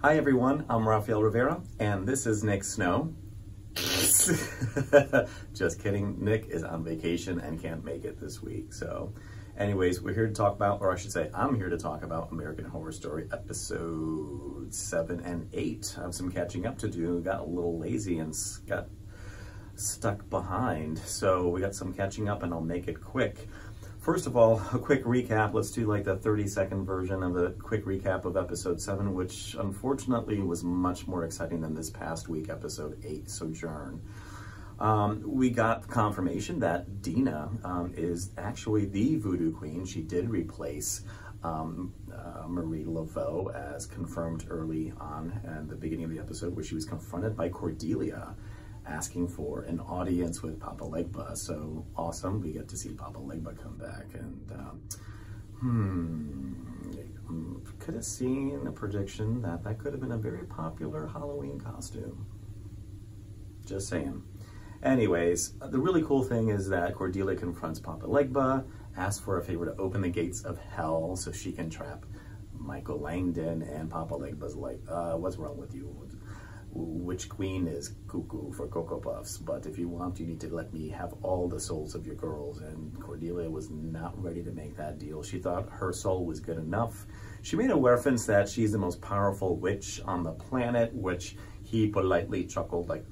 Hi everyone, I'm Rafael Rivera, and this is Nick Snow. Just kidding, Nick is on vacation and can't make it this week. So anyways, we're here to talk about, or I should say, I'm here to talk about American Horror Story episodes 7 and 8. I have some catching up to do, got a little lazy and got stuck behind. So we got some catching up and I'll make it quick. First of all, a quick recap. Let's do like the 30-second version of the quick recap of episode 7, which unfortunately was much more exciting than this past week, episode 8, Sojourn. We got confirmation that Dina is actually the voodoo queen. She did replace Marie Laveau, as confirmed early on in the beginning of the episode, where she was confronted by Cordelia asking for an audience with Papa Legba. So awesome, we get to see Papa Legba come back. And could have seen a prediction that could have been a very popular Halloween costume. Just saying. Anyways, the really cool thing is that Cordelia confronts Papa Legba, asks for a favor to open the gates of hell so she can trap Michael Langdon, and Papa Legba's like, what's wrong with you? Witch Queen is cuckoo for Cocoa Puffs, but if you want, you need to let me have all the souls of your girls. And Cordelia was not ready to make that deal. She thought her soul was good enough. She made a reference that she's the most powerful witch on the planet, which he politely chuckled like,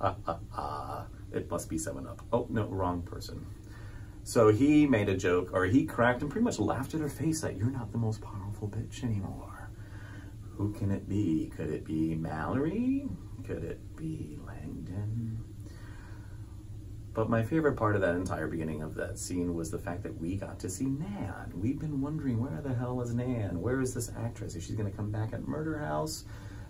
it must be 7-Up. Oh, no, wrong person. So he made a joke, or he cracked and pretty much laughed at her face that you're not the most powerful bitch anymore. Who can it be? Could it be Mallory? Could it be Langdon? But my favorite part of that entire beginning of that scene was the fact that we got to see Nan. We've been wondering, where the hell is Nan? Where is this actress? Is she going to come back at Murder House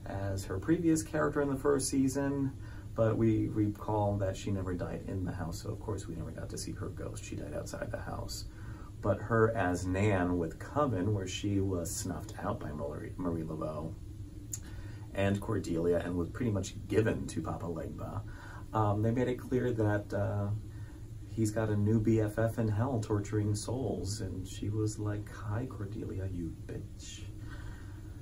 as her previous character in the first season? But we recall that she never died in the house, so of course we never got to see her ghost. She died outside the house. But her as Nan with Coven, where she was snuffed out by Marie Laveau and Cordelia and was pretty much given to Papa Legba, they made it clear that he's got a new BFF in hell torturing souls. And she was like, hi Cordelia, you bitch.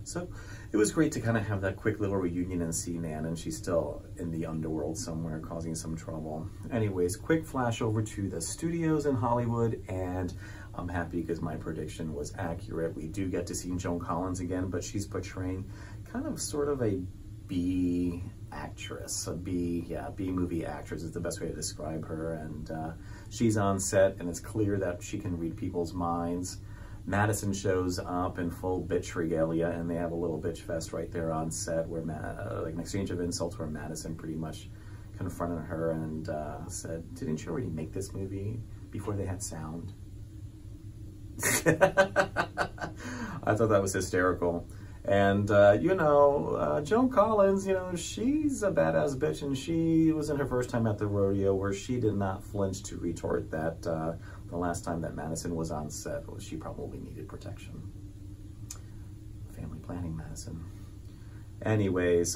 So it was great to kind of have that quick little reunion and see Nan, and she's still in the underworld somewhere causing some trouble. Anyways, quick flash over to the studios in Hollywood, and I'm happy because my prediction was accurate. We do get to see Joan Collins again, but she's portraying kind of sort of a B actress, a B movie actress is the best way to describe her. And she's on set, and it's clear that she can read people's minds. Madison shows up in full bitch regalia, and they have a little bitch fest right there on set, where like an exchange of insults, where Madison pretty much confronted her and said, didn't you already make this movie before they had sound? I thought that was hysterical. And, you know, Joan Collins, you know, she's a badass bitch, and she was in her first time at the rodeo, where she did not flinch to retort that the last time that Madison was on set, she probably needed protection. Family planning, Madison. Anyways,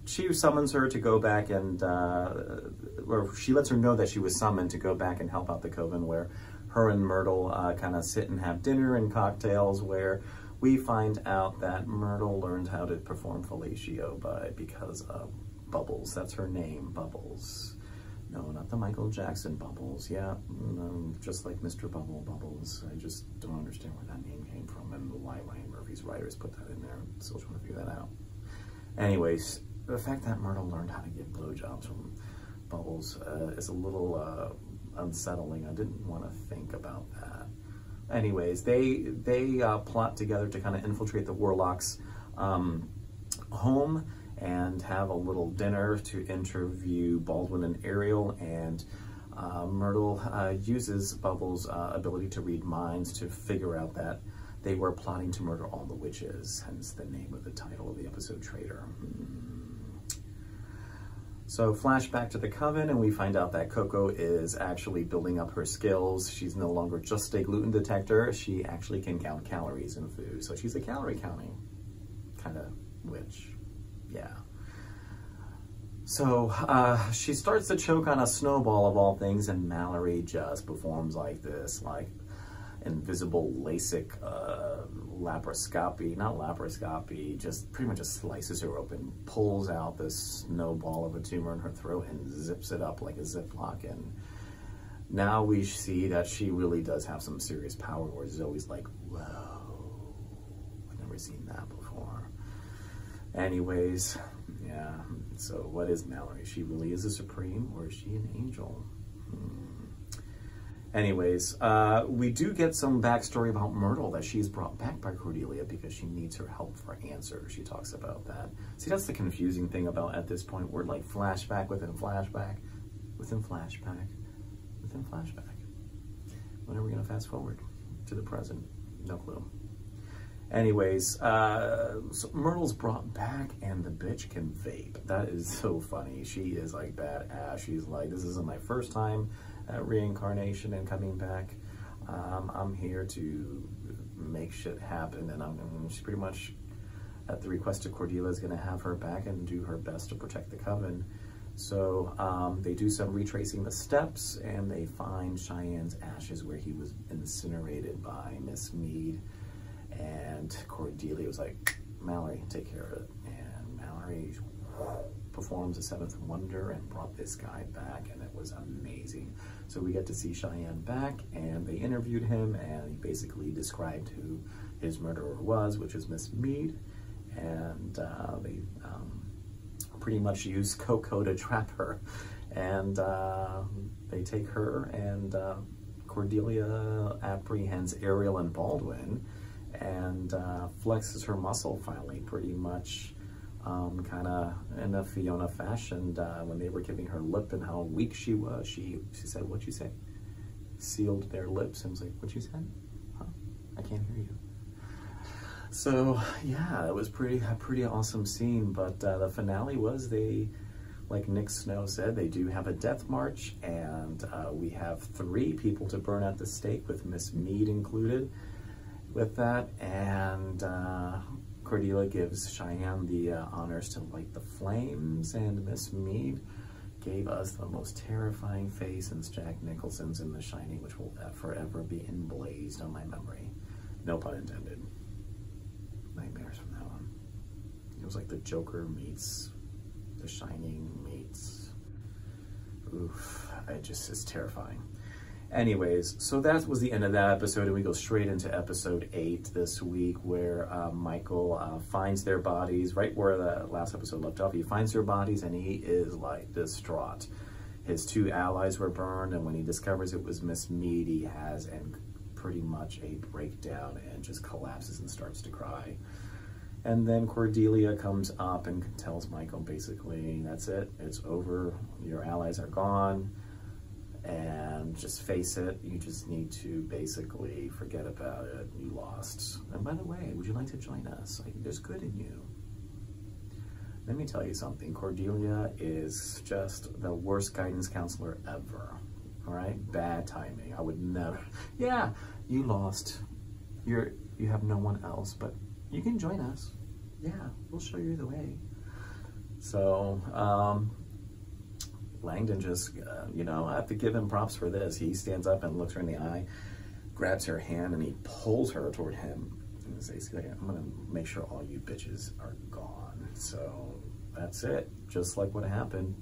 she summons her to go back and, or she lets her know that she was summoned to go back and help out the Coven, where her and Myrtle kind of sit and have dinner and cocktails, where we find out that Myrtle learned how to perform fellatio because of Bubbles. That's her name, Bubbles. No, not the Michael Jackson Bubbles. Yeah, just like Mr. Bubbles. I just don't understand where that name came from and why Ryan Murphy's writers put that in there. I'm still trying to figure that out. Anyways, the fact that Myrtle learned how to give blowjobs from Bubbles is a little unsettling. I didn't want to think about that. Anyways, they plot together to kind of infiltrate the warlocks' home and have a little dinner to interview Baldwin and Ariel. And Myrtle uses Bubbles' ability to read minds to figure out that they were plotting to murder all the witches, hence the name of the title of the episode, Traitor. So flashback to the Coven, and we find out that Coco is actually building up her skills. She's no longer just a gluten detector. She actually can count calories in food. So she's a calorie counting kind of witch. Yeah. So she starts to choke on a snowball of all things, and Mallory just performs like this, like, invisible LASIK laparoscopy, not laparoscopy, just pretty much just slices her open, pulls out this snowball of a tumor in her throat and zips it up like a Ziploc. And now we see that she really does have some serious power, where Zoe's like, whoa, I've never seen that before. Anyways, yeah, so what is Mallory? She really is a Supreme, or is she an angel? Anyways, we do get some backstory about Myrtle, that she's brought back by Cordelia because she needs her help for answers. She talks about that. See, that's the confusing thing about at this point. We're like flashback within flashback, within flashback, within flashback. When are we going to fast forward to the present? No clue. Anyways, so Myrtle's brought back and the bitch can vape. That is so funny. She is like badass. She's like, this isn't my first time at reincarnation and coming back. I'm here to make shit happen, and she's pretty much, at the request of Cordelia, is going to have her back and do her best to protect the coven. So they do some retracing the steps, and they find Cheyenne's ashes where he was incinerated by Ms Meade. And Cordelia was like, Mallory, take care of it. And Mallory performs a seventh wonder and brought this guy back, and it was amazing. So we get to see Cheyenne back, and they interviewed him, and he basically described who his murderer was, which is Ms Meade. And they pretty much use Coco to trap her. And they take her, and Cordelia apprehends Ariel and Baldwin, and flexes her muscle finally, pretty much kind of in a Fiona fashion. When they were giving her lip and how weak she was, she said, what'd you say? Sealed their lips, and was like, what you said? Huh? I can't hear you. So yeah, it was a pretty awesome scene. But the finale was, they, like Nick Snow said, they do have a death march, and we have 3 people to burn at the stake, with Ms Meade included with that. And Cordelia gives Cheyenne the honors to light the flames, and Ms Meade gave us the most terrifying face since Jack Nicholson's in The Shining, which will forever be emblazed on my memory. No pun intended. Nightmares from that one. It was like the Joker meets The Shining meets... Oof, it's terrifying. Anyways, so that was the end of that episode, and we go straight into episode 8 this week, where Michael finds their bodies right where the last episode left off. He finds their bodies, and he is like distraught. His 2 allies were burned, and when he discovers it was Ms Meade, he has pretty much a breakdown and just collapses and starts to cry. And then Cordelia comes up and tells Michael, basically, that's it, it's over, your allies are gone. And just face it, you just need to basically forget about it. You lost. And by the way, would you like to join us? Like, there's good in you. Let me tell you something. Cordelia is just the worst guidance counselor ever. All right? Bad timing. I would never. Yeah, you lost. You have no one else, but you can join us. Yeah, we'll show you the way. So, Langdon just, I have to give him props for this. He stands up and looks her in the eye, grabs her hand, and he pulls her toward him. And says, I'm going to make sure all you bitches are gone. So that's it. Just like what happened.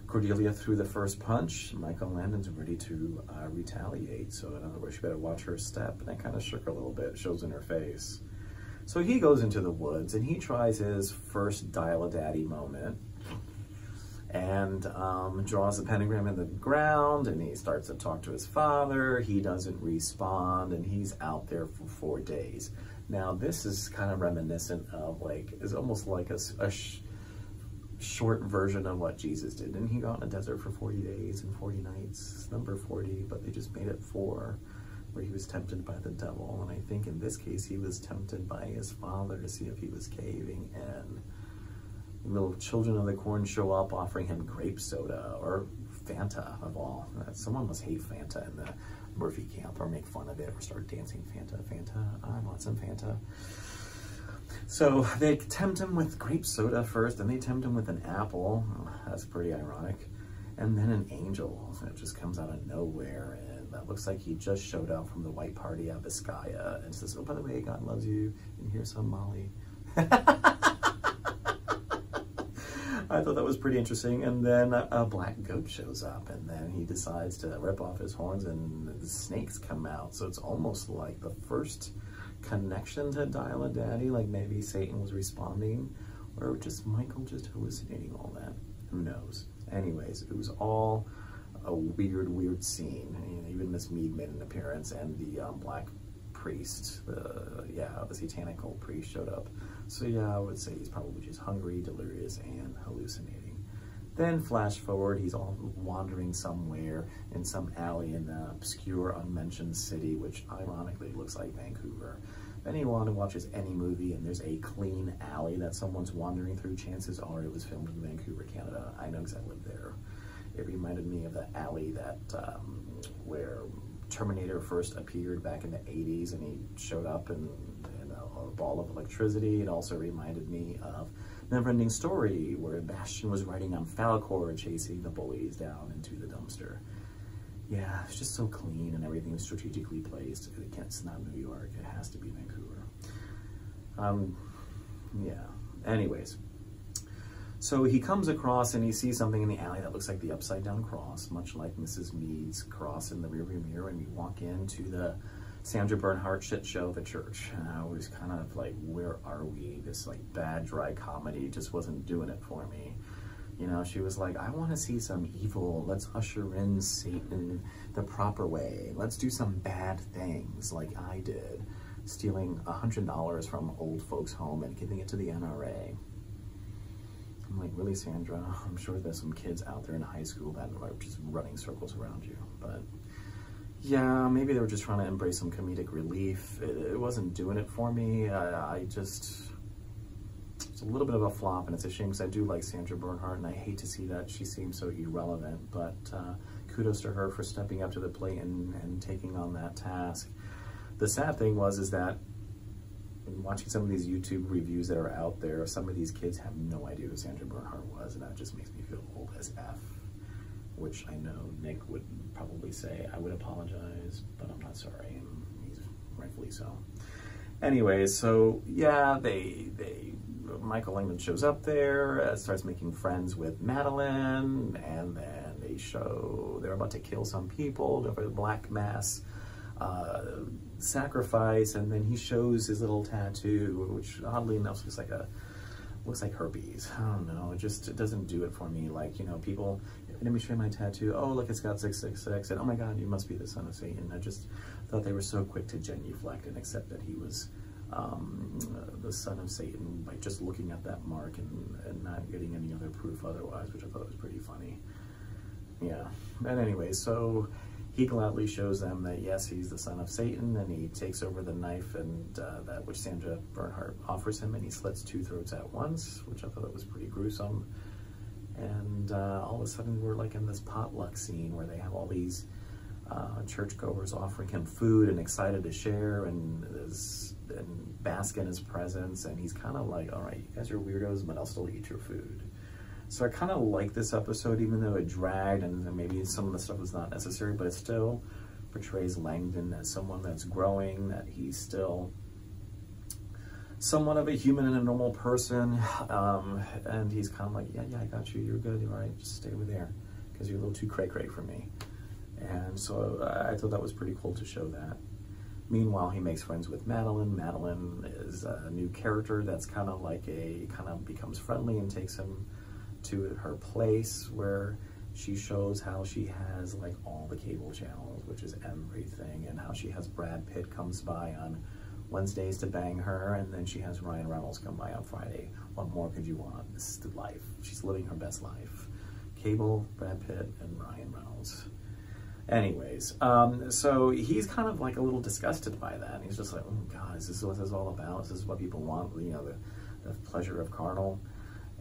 Cordelia threw the first punch. Michael Landon's ready to retaliate. So in other words, she better watch her step. And that kind of shook her a little bit. It shows in her face. So he goes into the woods, and he tries his first dial-a-daddy moment. And draws a pentagram in the ground, and he starts to talk to his father. He doesn't respond, and he's out there for 4 days. Now, this is kind of reminiscent of, like, it's almost like a short version of what Jesus did. Didn't he go out in the desert for 40 days and 40 nights? It's number 40, but they just made it 4, where he was tempted by the devil. And I think in this case, he was tempted by his father to see if he was caving in. Little children of the corn show up offering him grape soda, or Fanta of all. Someone must hate Fanta in the Murphy camp, or make fun of it, or start dancing Fanta, I want some Fanta. So they tempt him with grape soda first, then they tempt him with an apple. That's pretty ironic. And then an angel that just comes out of nowhere and that looks like he just showed up from the white party at Vizcaya and says, oh, by the way, God loves you, and here's some Molly. I thought that was pretty interesting. And then a black goat shows up, and then he decides to rip off his horns and the snakes come out. So it's almost like the first connection to Dial-A-Daddy, like maybe Satan was responding, or just Michael just hallucinating all that. Who knows? Anyways, it was all a weird scene. Even Ms Meade made an appearance, and the black priest, the Satanic old priest showed up. So yeah, I would say he's probably just hungry, delirious, and hallucinating. Then flash forward, he's all wandering somewhere in some alley in the obscure, unmentioned city, which ironically looks like Vancouver. If anyone watches any movie and there's a clean alley that someone's wandering through, chances are it was filmed in Vancouver, Canada. I know because I lived there. It reminded me of the alley that where Terminator first appeared back in the 80s, and he showed up in a ball of electricity. It also reminded me of Neverending Story, where Bastion was riding on Falcor chasing the bullies down into the dumpster. Yeah, it's just so clean, and everything is strategically placed. It's not New York, it has to be Vancouver. Yeah, anyways. So he comes across and he sees something in the alley that looks like the upside down cross, much like Mrs. Meade's cross in the rearview mirror, and we walk into the Sandra Bernhardt shit show of a church. And I was kind of like, where are we? This like bad, dry comedy just wasn't doing it for me. You know, she was like, I want to see some evil. Let's usher in Satan the proper way. Let's do some bad things like I did, stealing $100 from old folks' home and giving it to the NRA. I'm like, really, Sandra? I'm sure there's some kids out there in high school that are just running circles around you. But yeah, maybe they were just trying to embrace some comedic relief. It wasn't doing it for me. It's a little bit of a flop, and it's a shame because I do like Sandra Bernhardt, and I hate to see that she seems so irrelevant. But kudos to her for stepping up to the plate and taking on that task. The sad thing is that watching some of these YouTube reviews that are out there, some of these kids have no idea who Sandra Bernhardt was, and that just makes me feel old as F, which I know Nick would probably say, I would apologize, but I'm not sorry, and he's rightfully so. Anyways, so yeah, Michael Langdon shows up there, starts making friends with Madeline, and then they're about to kill some people for the Black Mass sacrifice, and then he shows his little tattoo, which oddly enough looks like herpes. I don't know, it doesn't do it for me. Like, you know, people, let me show you my tattoo. Oh, look, it's got 666, and oh my God, you must be the son of Satan. I just thought they were so quick to genuflect and accept that he was the son of Satan by just looking at that mark and not getting any other proof otherwise, which I thought was pretty funny. Yeah, and anyway, so he gladly shows them that yes, he's the son of Satan, and he takes over the knife and that which Sandra Bernhardt offers him, and he slits 2 throats at once, which I thought was pretty gruesome. And all of a sudden we're like in this potluck scene where they have all these churchgoers offering him food and excited to share and bask in his presence, and he's kind of like, all right, you guys are weirdos, but I'll still eat your food. So I kind of like this episode, even though it dragged and maybe some of the stuff was not necessary, but it still portrays Langdon as someone that's growing, that he's still somewhat of a human and a normal person, and he's kind of like, yeah, I got you, you're good, all right, just stay over there, because you're a little too cray-cray for me. And so I thought that was pretty cool to show that. Meanwhile, he makes friends with Madeline. Madeline is a new character that's kind of becomes friendly and takes him to her place where she shows how she has like all the cable channels, which is everything, and how she has Brad Pitt comes by on Wednesdays to bang her, and then she has Ryan Reynolds come by on Friday. What more could you want? This is the life. She's living her best life. Cable, Brad Pitt, and Ryan Reynolds. Anyways, so he's kind of like a little disgusted by that. And he's just like, oh God, is this what this is all about? Is this what people want? You know, the pleasure of carnal.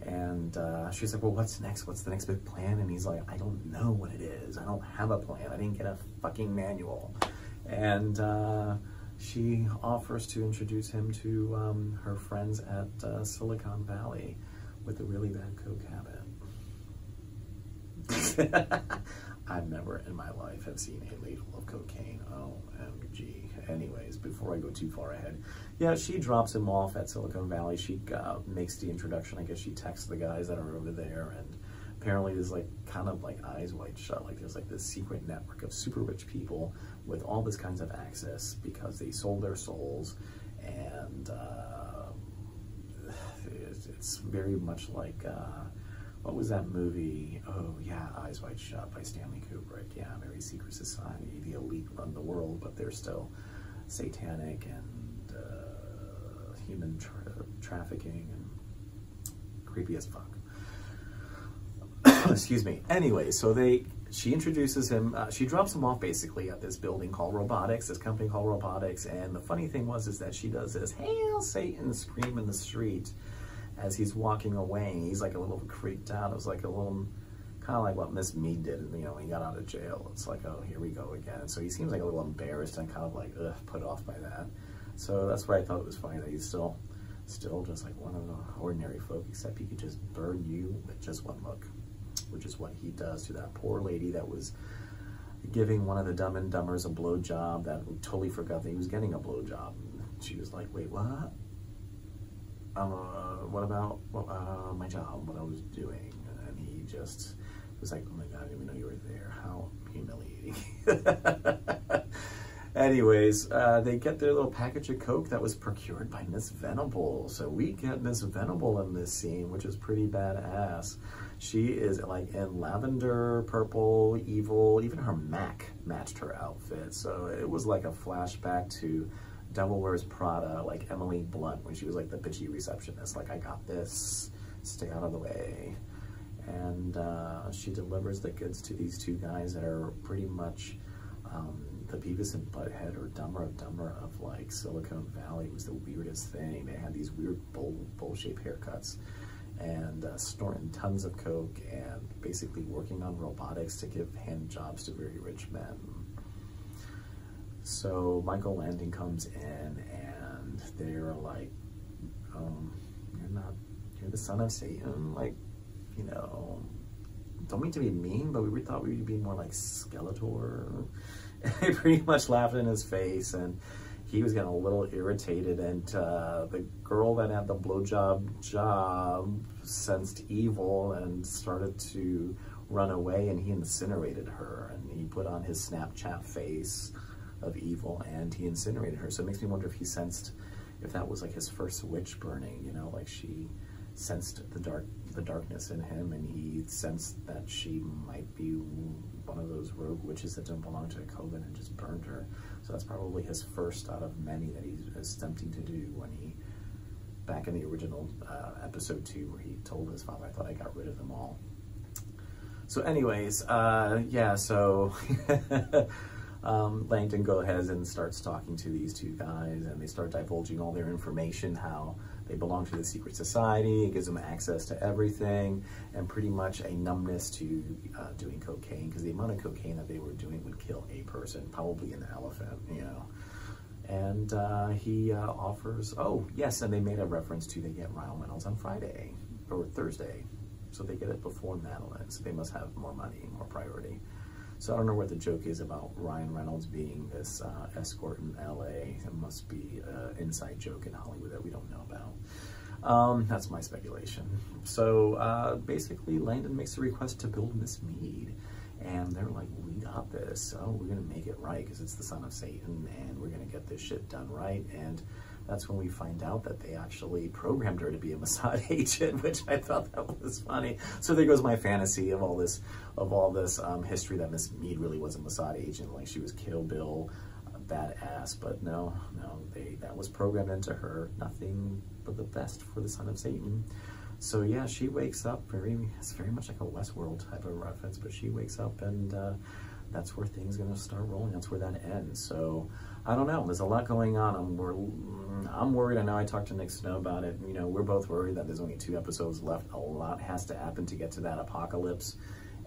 And she's like, well, what's next? What's the next big plan? And he's like, I don't know what it is. I don't have a plan. I didn't get a fucking manual. And she offers to introduce him to her friends at Silicon Valley with a really bad coke habit. I've never in my life have seen a ladle of cocaine. OMG. Anyways, before I go too far ahead, yeah, she drops him off at Silicon Valley. She makes the introduction. I guess she texts the guys that are over there, and apparently there's like kind of like eyes wide shut. Like there's like this secret network of super rich people with all this kinds of access because they sold their souls, and it's very much like what was that movie? Oh yeah, Eyes Wide Shut by Stanley Kubrick. Yeah, very secret society. The elite run the world, but they're still satanic and human trafficking and creepy as fuck. Excuse me. Anyway, so she introduces him, she drops him off basically at this building called Robotics, this company called Robotics, and the funny thing is that she does this "Hail Satan" scream in the street as he's walking away, and he's like a little freaked out. It was like a little, kind of like what Ms Meade did, you know, when he got out of jail. It's like, oh, here we go again. So he seems like a little embarrassed and kind of like, put off by that. So that's why I thought it was funny that he's still just like one of the ordinary folk, except he could just burn you with just one look, which is what he does to that poor lady that was giving one of the Dumb and Dumbers a blowjob that totally forgot that he was getting a blowjob. She was like, wait, what? What about my job, what I was doing? And he just was like, oh my God, I didn't even know you were there. How humiliating. Anyways, they get their little package of Coke that was procured by Miss Venable. So we get Miss Venable in this scene, which is pretty badass. She is like in lavender, purple, evil. Even her Mac matched her outfit. So it was like a flashback to Devil Wears Prada, like Emily Blunt, when she was like the bitchy receptionist. Like, I got this, stay out of the way. And she delivers the goods to these two guys that are pretty much the Beavis and Butthead or Dumber of Dumber of like Silicon Valley. It was the weirdest thing. They had these weird bowl-shaped haircuts and snorting tons of Coke and basically working on robotics to give hand jobs to very rich men. So Michael Langdon comes in and they're like, you're the son of Satan, like, you know, don't mean to be mean, but we thought we would be more like Skeletor. They pretty much laughed in his face, and he was getting a little irritated, and the girl that had the blowjob job sensed evil and started to run away, and he incinerated her, and he put on his Snapchat face of evil, and he incinerated her. So it makes me wonder if he sensed, if that was like his first witch burning, you know, like she sensed the darkness in him, and he sensed that she might be one of those rogue witches that don't belong to a coven and just burned her. So that's probably his first out of many that he was attempting to do when he, back in the original episode 2, where he told his father, I thought I got rid of them all. So anyways, yeah, so Langdon goes ahead and starts talking to these two guys, and they start divulging all their information, how they belong to the secret society. It gives them access to everything, and pretty much a numbness to doing cocaine, because the amount of cocaine that they were doing would kill a person, probably an elephant, you know. And he offers, oh yes, and they made a reference to they get Ryan Reynolds on Friday or Thursday, so they get it before Madeline, so they must have more money, more priority. So I don't know what the joke is about Ryan Reynolds being this escort in LA. It must be an inside joke in Hollywood that we don't know about. That's my speculation. So basically Langdon makes a request to build Ms Meade, and they're like, we got this. Oh, we're gonna make it right because it's the son of Satan, and we're gonna get this shit done right. And that's when we find out that they actually programmed her to be a Mossad agent, which I thought that was funny. So there goes my fantasy of all this history that Ms Meade really was a Mossad agent, like she was Kill Bill, badass. But no, that was programmed into her. Nothing but the best for the son of Satan. So yeah, she wakes up it's very much like a Westworld type of reference, but she wakes up and that's where things are gonna start rolling. That's where that ends. So I don't know. There's a lot going on. I'm worried. I know I talked to Nick Snow about it. You know, we're both worried that there's only 2 episodes left. A lot has to happen to get to that apocalypse.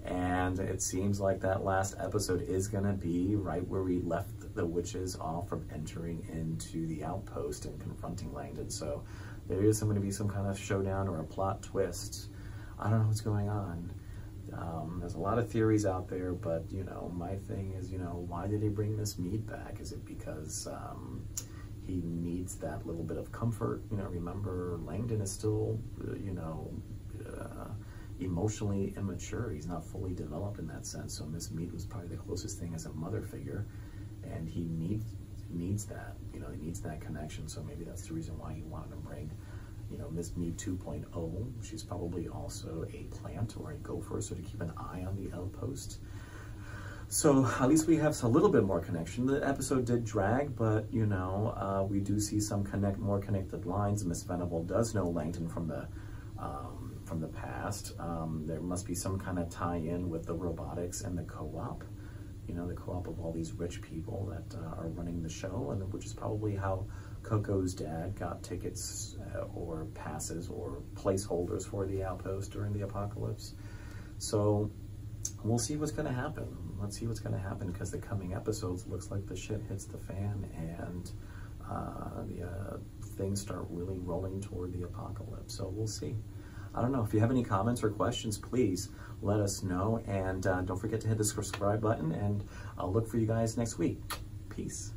And it seems like that last episode is going to be right where we left the witches off from entering into the outpost and confronting Langdon. So there is going to be some kind of showdown or a plot twist. I don't know what's going on. There's a lot of theories out there, but, you know, my thing is, you know, why did he bring Ms Meade back? Is it because he needs that little bit of comfort? You know, remember, Langdon is still, you know, emotionally immature. He's not fully developed in that sense. So Ms Meade was probably the closest thing as a mother figure, and he needs that. You know, he needs that connection. So maybe that's the reason why he wanted to bring, you know, Ms Meade 2.0. She's probably also a plant or a gopher, so to keep an eye on the outpost. So at least we have a little bit more connection. The episode did drag, but, you know, we do see some more connected lines. Miss Venable does know Langdon from the past. There must be some kind of tie-in with the robotics and the co-op. You know, the co-op of all these rich people that are running the show, and which is probably how Coco's dad got tickets or passes or placeholders for the outpost during the apocalypse. So we'll see what's going to happen. Let's see what's going to happen, because the coming episodes looks like the shit hits the fan, and things start really rolling toward the apocalypse. So we'll see. I don't know. If you have any comments or questions, please let us know. And don't forget to hit the subscribe button, and I'll look for you guys next week. Peace.